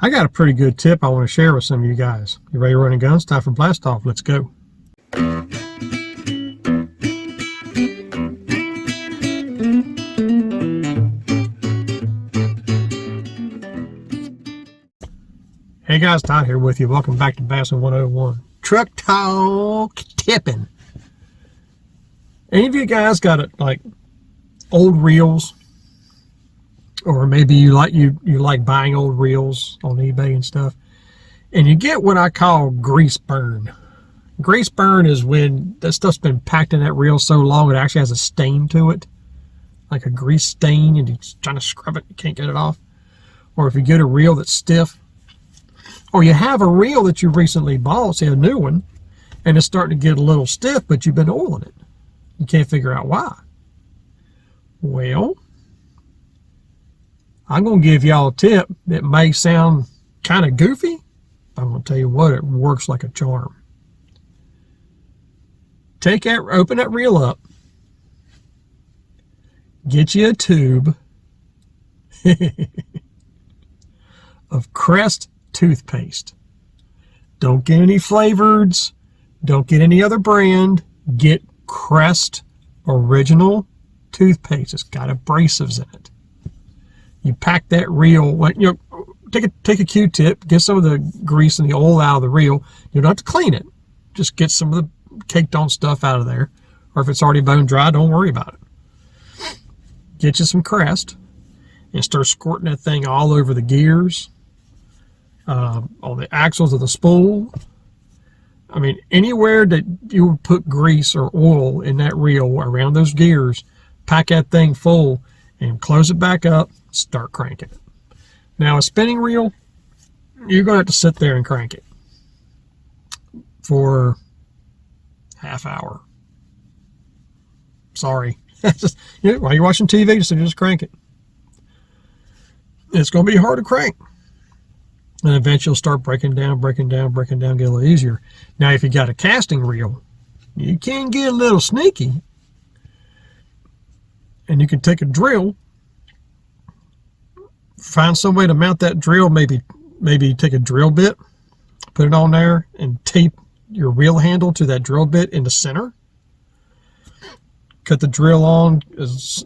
I got a pretty good tip I want to share with some of you guys. You ready to run guns? Time for blast off. Let's go. Hey guys, Todd here with you. Welcome back to Bassin 101. Truck talk tipping. Any of you guys got like old reels? Or maybe you like buying old reels on eBay and stuff, and you get what I call grease burn. Grease burn is when that stuff's been packed in that reel so long it actually has a stain to it, like a grease stain, and you're trying to scrub it, you can't get it off. Or if you get a reel that's stiff, or you have a reel that you recently bought, say a new one, and it's starting to get a little stiff, but you've been oiling it. You can't figure out why. Well, I'm going to give y'all a tip that may sound kind of goofy. I'm going to tell you what, it works like a charm. Open that reel up. Get you a tube of Crest toothpaste. Don't get any flavoreds. Don't get any other brand. Get Crest original toothpaste. It's got abrasives in it. You pack that reel, take a Q-tip, get some of the grease and the oil out of the reel. You don't have to clean it. Just get some of the caked on stuff out of there. Or if it's already bone dry, don't worry about it. Get you some Crest and start squirting that thing all over the gears, on the axles of the spool. I mean, anywhere that you would put grease or oil in that reel around those gears, pack that thing full and close it back up, start cranking it. Now, a spinning reel, you're going to have to sit there and crank it for half hour. Sorry. While you're watching TV, just crank it. It's going to be hard to crank. And eventually you'll start breaking down, get a little easier. Now, if you got a casting reel, you can get a little sneaky. And you can take a drill, find some way to mount that drill, maybe take a drill bit, put it on there, and tape your reel handle to that drill bit in the center. Cut the drill on as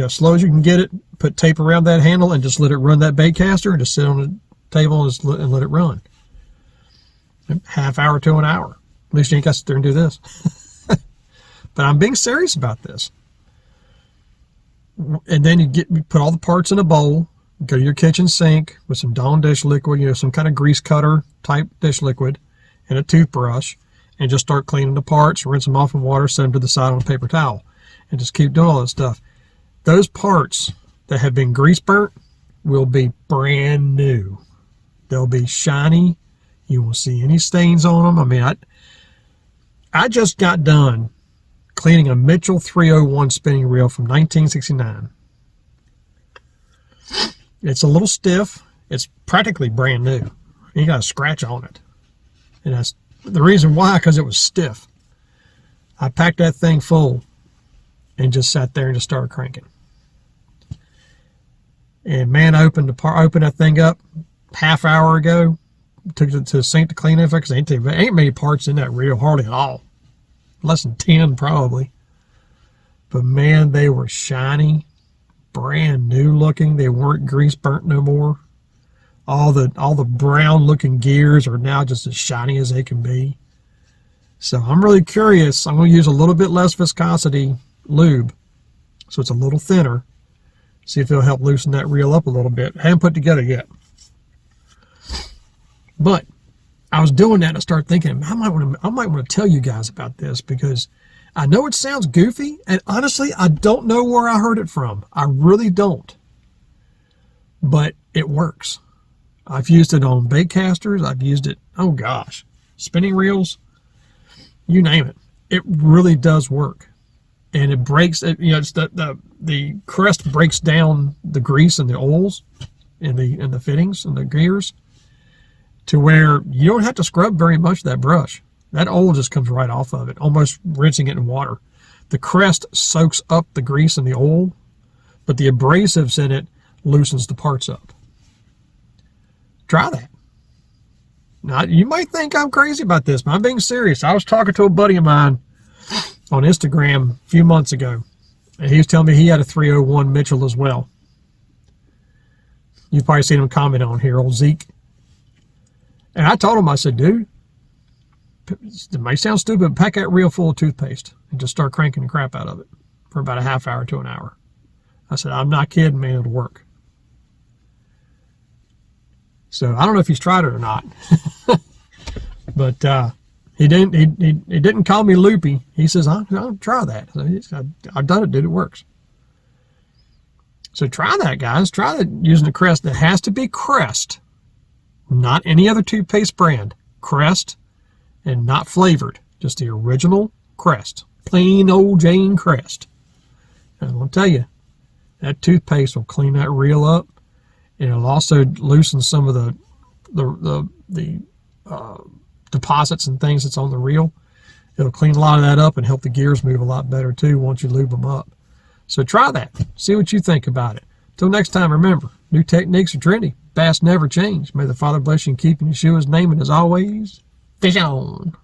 slow as you can get it, put tape around that handle, and just let it run that baitcaster, and just sit on the table and let it run. Half hour to an hour. At least you ain't got to sit there and do this. But I'm being serious about this. And then you put all the parts in a bowl, go to your kitchen sink with some Dawn dish liquid, some kind of grease cutter type dish liquid, and a toothbrush, and just start cleaning the parts, rinse them off in water, set them to the side on a paper towel, and just keep doing all that stuff. Those parts that have been grease burnt will be brand new. They'll be shiny. You won't see any stains on them. I mean, I just got done cleaning a Mitchell 301 spinning reel from 1969. It's a little stiff. It's practically brand new. You got a scratch on it. And that's the reason why, because it was stiff. I packed that thing full and just sat there and just started cranking. And man, I opened that thing up half hour ago. Took it to the sink to clean it because there ain't many parts in that reel, hardly at all. Less than 10 probably. But man, they were shiny, brand new looking. They weren't grease burnt no more. All the brown looking gears are now just as shiny as they can be. So I'm really curious. I'm going to use a little bit less viscosity lube, so it's a little thinner. See if it'll help loosen that reel up a little bit. I haven't put it together yet. But I was doing that and I started thinking, I might want to tell you guys about this, because I know it sounds goofy, and honestly, I don't know where I heard it from. I really don't. But it works. I've used it on bait casters. I've used it, oh gosh, spinning reels, you name it. It really does work. And it breaks, it's the Crest breaks down the grease and the oils in the fittings and the gears, to where you don't have to scrub very much of that brush. That oil just comes right off of it, almost rinsing it in water. The Crest soaks up the grease and the oil, but the abrasives in it loosens the parts up. Try that. Now, you might think I'm crazy about this, but I'm being serious. I was talking to a buddy of mine on Instagram a few months ago, and he was telling me he had a 301 Mitchell as well. You've probably seen him comment on here, old Zeke. And I told him, I said, dude, it may sound stupid, but pack that reel full of toothpaste and just start cranking the crap out of it for about a half hour to an hour. I said, I'm not kidding, man, it'll work. So I don't know if he's tried it or not, but he didn't call me loopy. He says, I'll try that. So I've done it, dude, it works. So try that, guys. Try that using the Crest. That has to be Crest, not any other toothpaste brand. Crest, and not flavored. Just the original Crest. Plain old Jane Crest. And I'm going to tell you, that toothpaste will clean that reel up. And it'll also loosen some of the deposits and things that's on the reel. It'll clean a lot of that up and help the gears move a lot better too once you lube them up. So try that. See what you think about it. Till next time, remember, new techniques are trendy. Bass never change. May the Father bless you and keep you. Yeshua's name, and as always, fish on.